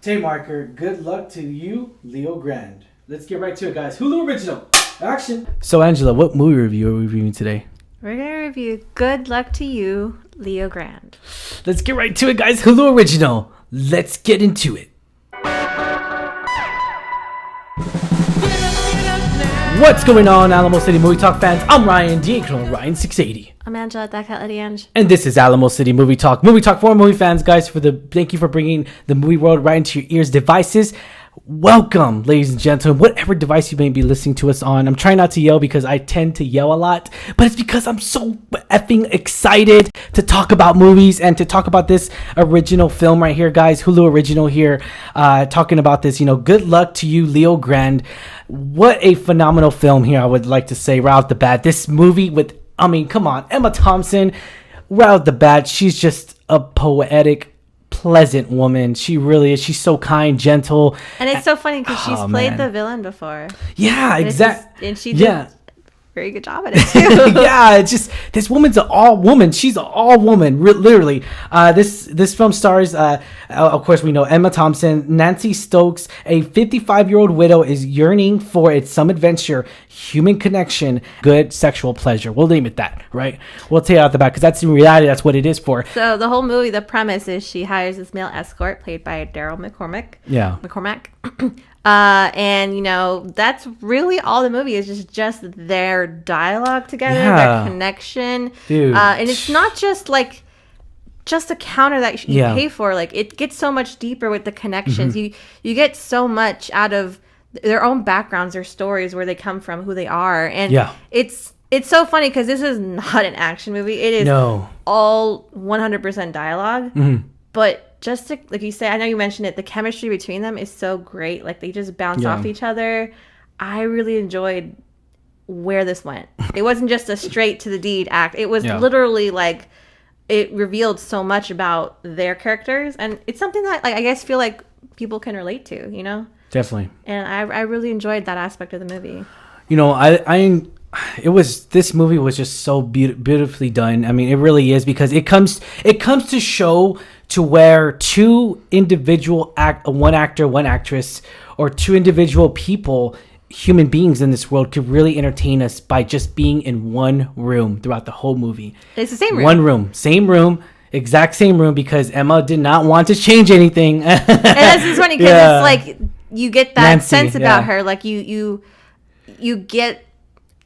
Tay marker, good luck to you, Leo Grande. Let's get right to it, guys. Hulu original. Action. So, Angela, what movie review are we reviewing today? We're going to review Good Luck to You, Leo Grande. Let's get right to it, guys. Hulu original. Let's get into it. What's going on, Alamo City Movie Talk fans? I'm Ryan, Ryan680. I'm Angela, Ange. And this is Alamo City Movie Talk. Movie Talk for movie fans, guys. Thank you for bringing the movie world right into your ears, devices. Welcome, ladies and gentlemen, whatever device you may be listening to us on. I'm trying not to yell because I tend to yell a lot, but it's because I'm so effing excited to talk about movies and to talk about this original film right here, guys. Hulu original here, talking about this, Good Luck to You, Leo Grande. What a phenomenal film here, I would like to say right off the bat. This movie come on, Emma Thompson, right off the bat, she's just a poetic, pleasant woman. She really is. She's so kind, gentle, and it's so funny because she's played the villain before. Yeah, exactly. And she did a very good job at it too. Yeah, it's just this woman's an all woman. She's an all woman, literally. This film stars, of course, we know Emma Thompson. Nancy Stokes, a 55-year-old widow, is yearning for some adventure, human connection, good sexual pleasure. We'll name it that, right? We'll tell you out the back because that's in reality, that's what it is for. So the whole movie, the premise is she hires this male escort played by Daryl McCormack. Yeah. McCormack. And that's really all the movie is, just their dialogue together, their connection. Dude. And it's not just a counter that you pay for. Like, it gets so much deeper with the connections. Mm-hmm. You get so much out of their own backgrounds, their stories, where they come from, who they are. And it's so funny because this is not an action movie. It is all 100% dialogue. Mm-hmm. But just to, like you say, I know you mentioned it, the chemistry between them is so great. Like, they just bounce off each other. I really enjoyed where this went. It wasn't just a straight to the deed act. It was literally like, it revealed so much about their characters. And it's something that, like, I guess feel like people can relate to, Definitely. And I really enjoyed that aspect of the movie. This movie was just so beautifully done. I mean, it really is, because it comes to show to where one actor, one actress, or two individual people, human beings in this world, could really entertain us by just being in one room throughout the whole movie. It's the same room. One room, same room. Exact same room, because Emma did not want to change anything. And this is funny because it's like you get that Nancy, sense about her, like you get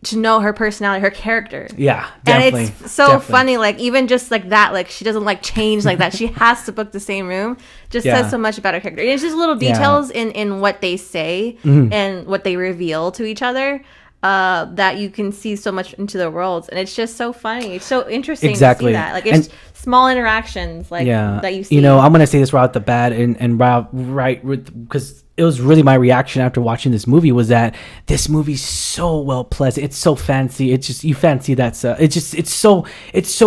to know her personality, her character. Yeah, definitely. And it's so funny, like, even just like that, like, she doesn't like change like that. She has to book the same room. Just says so much about her character. And it's just little details in what they say and what they reveal to each other. That you can see so much into the worlds, and it's just so funny. It's so interesting to see that. Like, it's small interactions that you see. I'm gonna say this right off the bat, and right because it was really my reaction after watching this movie was that this movie's so well pleasant. It's so fancy. It's just, you fancy that stuff. It's so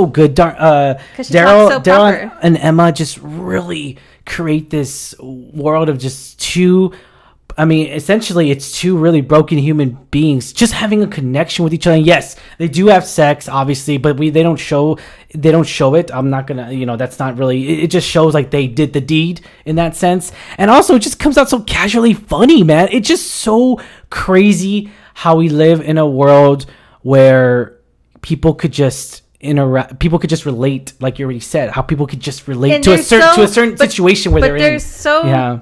good. Daryl and Emma just really create this world of just two. I mean, essentially, it's two really broken human beings just having a connection with each other. And yes, they do have sex, obviously, but they don't show it. I'm not gonna, that's not really. It just shows like they did the deed in that sense, and also it just comes out so casually funny, man. It's just so crazy how we live in a world where people could just interact. People could just relate, like you already said. How people could just relate to a certain situation where they're in. But they're so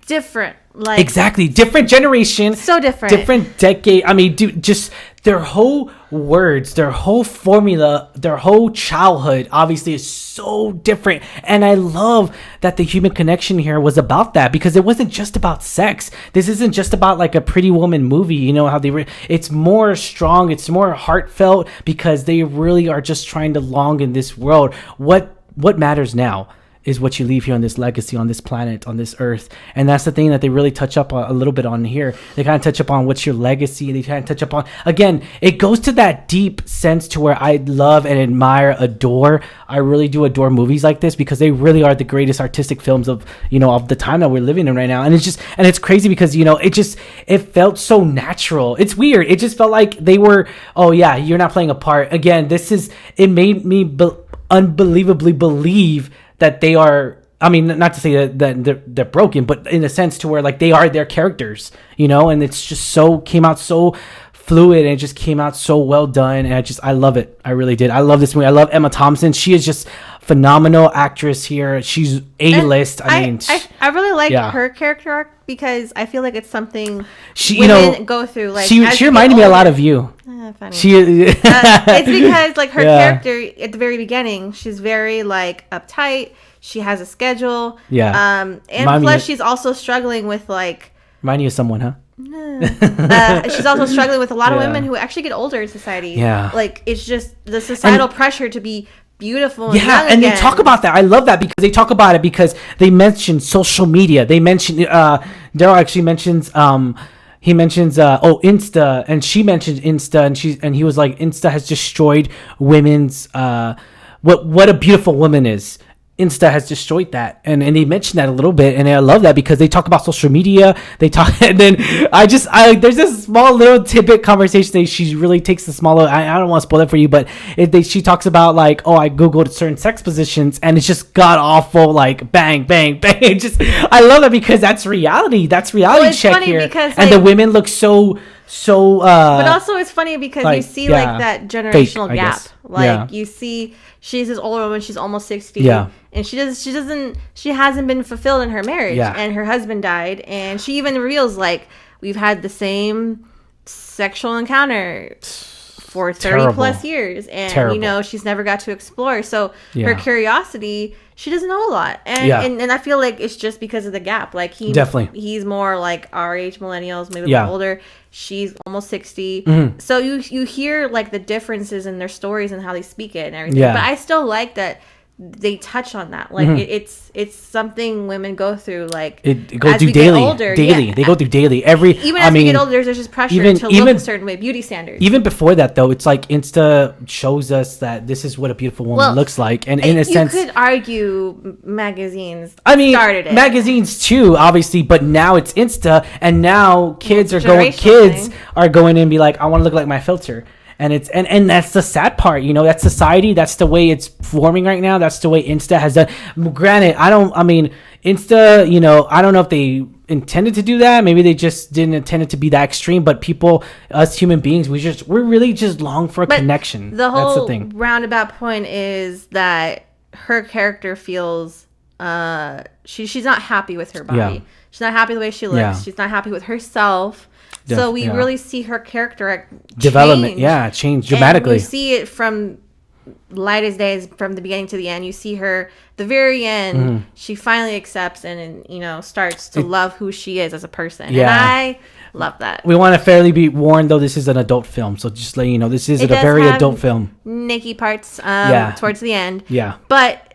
different. Like, exactly, different generation, so different decade. I mean, dude, just their whole words, their whole formula, their whole childhood obviously is so different. And I love that the human connection here was about that, because it wasn't just about sex. This isn't just about like a Pretty Woman movie, how it's more strong, it's more heartfelt, because they really are just trying to long in this world. What matters now is what you leave here on this legacy, on this planet, on this earth. And that's the thing that they really touch up a little bit on here. They kind of touch up on what's your legacy. They kind of touch up on, again, it goes to that deep sense to where I love and admire, adore. I really do adore movies like this, because they really are the greatest artistic films of the time that we're living in right now. And it's crazy because, it felt so natural. It's weird. It just felt like they were, oh yeah, you're not playing a part. Again, it made me unbelievably believe that they are I mean, not to say that they're broken, but in a sense to where like they are their characters, and it's just came out so fluid and it just came out so well done. And I love it. I really did. I love this movie. I love Emma Thompson. She is just phenomenal actress here. She's A-list. I really like her character arc because I feel like it's something women go through. Like she reminded me a lot of you. Funny. It's because like her character at the very beginning, she's very like uptight. She has a schedule. Yeah. And plus she's also struggling with like. Remind you of someone, huh? She's also struggling with a lot of women who actually get older in society. Yeah. Like it's just the societal pressure to be beautiful and young and again. they talk about that. I love that because they talk about it because they mention social media. They mention Daryl actually mentions he mentions Insta, and she mentioned Insta, and he was like, Insta has destroyed women's what a beautiful woman is. Insta has destroyed that, and they mentioned that a little bit, and I love that because they talk about social media. They talk, and then there's this small little tidbit conversation that she really takes the smaller. I don't want to spoil it for you, but she talks about like, I googled certain sex positions, and it's just god awful, like bang bang bang. I love that because that's reality. That's reality check here, because, and the women look so. But also it's funny because you see like that generational gap. Like you see she's this older woman, she's almost 60. And she hasn't been fulfilled in her marriage. And her husband died. And she even reveals like we've had the same sexual encounter for 30 plus years. And she's never got to explore. So her curiosity, she doesn't know a lot. And I feel like it's just because of the gap. Like he's more like our age, millennials, maybe a little older. She's almost 60. Mm-hmm. So you hear like the differences in their stories and how they speak it and everything. But I still like that they touch on that. Like it's something women go through. Like it go through daily. They go through daily. Even as we get older, there's just pressure to look a certain way. Beauty standards. Even before that, though, it's like Insta shows us that this is what a beautiful woman looks like, and in a sense, you could argue magazines. Started it. Magazines too, obviously, but now it's Insta, and now kids are going in and be like, I want to look like my filter. And it's and that's the sad part, that's society. That's the way it's forming right now. That's the way Insta has done. Granted, Insta, I don't know if they intended to do that. Maybe they just didn't intend it to be that extreme. But people, us human beings, we're really just long for a connection. The whole that's the thing. Roundabout point is that her character feels she's not happy with her body. Yeah. She's not happy the way she looks. Yeah. She's not happy with herself. So we really see her character development, change dramatically. And we see it from light as day, from the beginning to the end. You see her, the very end, she finally accepts and starts to love who she is as a person. Yeah. And I love that. We want to fairly be warned, though, this is an adult film. So just let you know, this is a very adult film. Naked parts towards the end. Yeah. But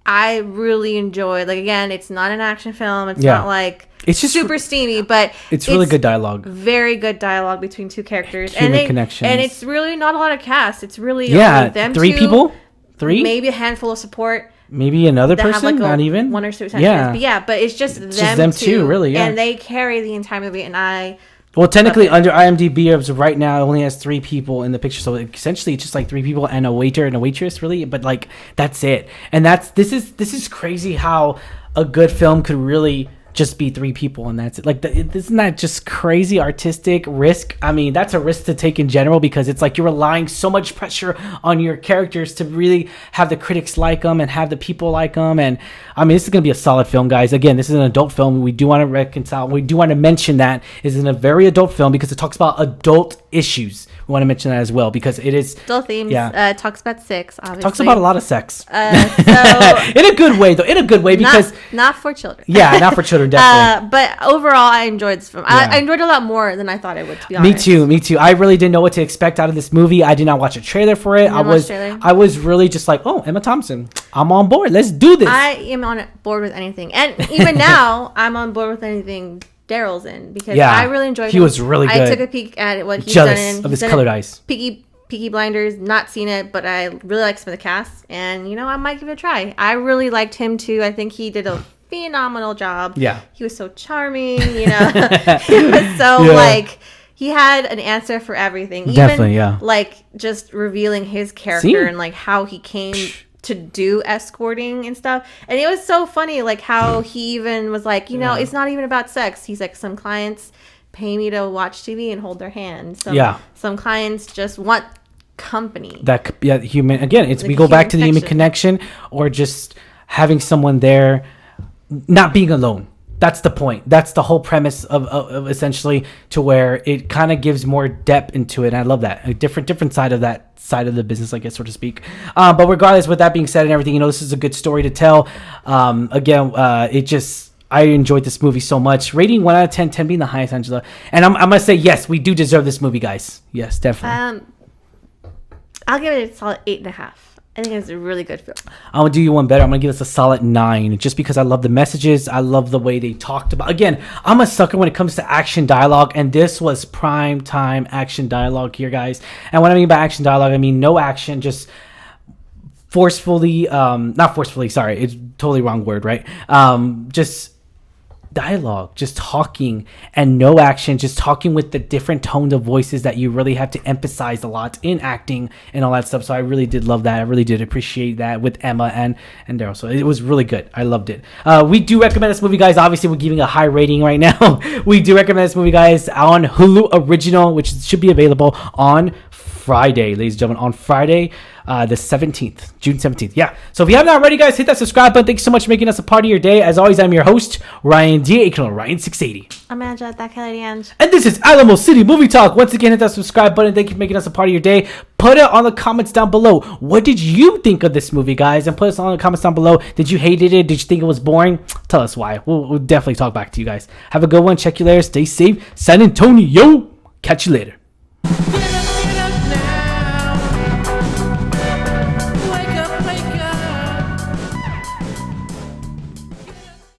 I really enjoy, like, again, it's not an action film. It's not like... It's just super steamy, but it's really good dialogue. Very good dialogue between two characters. Human connections. And it's really not a lot of cast. It's really only them 3 people? 3? Maybe a handful of support. Maybe another person, not even. One or two sentences. But it's just them two, really, and they carry the entire movie, and I... Well, technically, under IMDb, right now, it only has 3 people in the picture. So essentially, it's just like 3 people and a waiter and a waitress, really. But like, that's it. And this is crazy how a good film could really just be 3 people and that's it. Like, isn't that just crazy artistic risk? I mean, that's a risk to take in general because it's like you're relying so much pressure on your characters to really have the critics like them and have the people like them. And I mean, this is going to be a solid film, guys. Again, this is an adult film. We do want to reconcile. We do want to mention that it's in a very adult film because it talks about adult issues. We want to mention that as well because it is adult themes. Yeah, talks about sex. Obviously, talks about a lot of sex. So in a good way, though. In a good way because not for children. Yeah, not for children. Definitely. But overall, I enjoyed this film. I enjoyed it a lot more than I thought I would. To be honest. Me too. I really didn't know what to expect out of this movie. I did not watch a trailer for it. I was really just like, oh, Emma Thompson, I'm on board. Let's do this. I am on board with anything, and even now, I'm on board with anything Daryl's in because I really enjoyed. He was really good. I took a peek at what he's done in of his colored eyes. Peaky Blinders, not seen it, but I really like some of the cast, and I might give it a try. I really liked him too. I think he did a phenomenal job. Yeah, he was so charming. He was so like he had an answer for everything. Even, definitely, yeah. Like just revealing his character and like how he came to do escorting and stuff. And it was so funny, like how he even was like, you know, it's not even about sex. He's like, some clients pay me to watch TV and hold their hand. Some clients just want company. Human, again, it's, like, we go back to the human connection, or just having someone there, not being alone. That's the point. That's the whole premise of essentially, to where it kind of gives more depth into it. And I love that. A different side of that side of the business, I guess, so to speak. But regardless, with that being said and everything, you know, this is a good story to tell. I enjoyed this movie so much. Rating 1 out of 10, 10 being the highest, Angela. And I'm going to say, yes, we do deserve this movie, guys. Yes, definitely. I'll give it a solid 8.5. I think it's a really good film. I'm going to do you one better. I'm going to give this a solid 9, just because I love the messages. I love the way they talked about. Again, I'm a sucker when it comes to action dialogue, and this was prime time action dialogue here, guys. And what I mean by action dialogue, I mean no action, just not forcefully, sorry, it's totally wrong word, right? Just dialogue, just talking, and no action, just talking with the different tones of voices that you really have to emphasize a lot in acting and all that stuff. So I really did love that. I really did appreciate that with Emma and Daryl. So it was really good. I loved it. We do recommend this movie, guys. Obviously, we're giving a high rating right now. We do recommend this movie, guys, on Hulu Original, which should be available on Friday, ladies and gentlemen, on Friday, the 17th, June 17th. Yeah. So if you haven't already, guys, hit that subscribe button. Thanks so much for making us a part of your day. As always, I'm your host, Ryan D. aka Ryan680. I'm Angela, that Kelly Ange. And this is Alamo City Movie Talk. Once again, hit that subscribe button. Thank you for making us a part of your day. Put it on the comments down below. What did you think of this movie, guys? And put us on the comments down below. Did you hate it? Did you think it was boring? Tell us why. We'll definitely talk back to you guys. Have a good one. Check you later. Stay safe. San Antonio. Catch you later.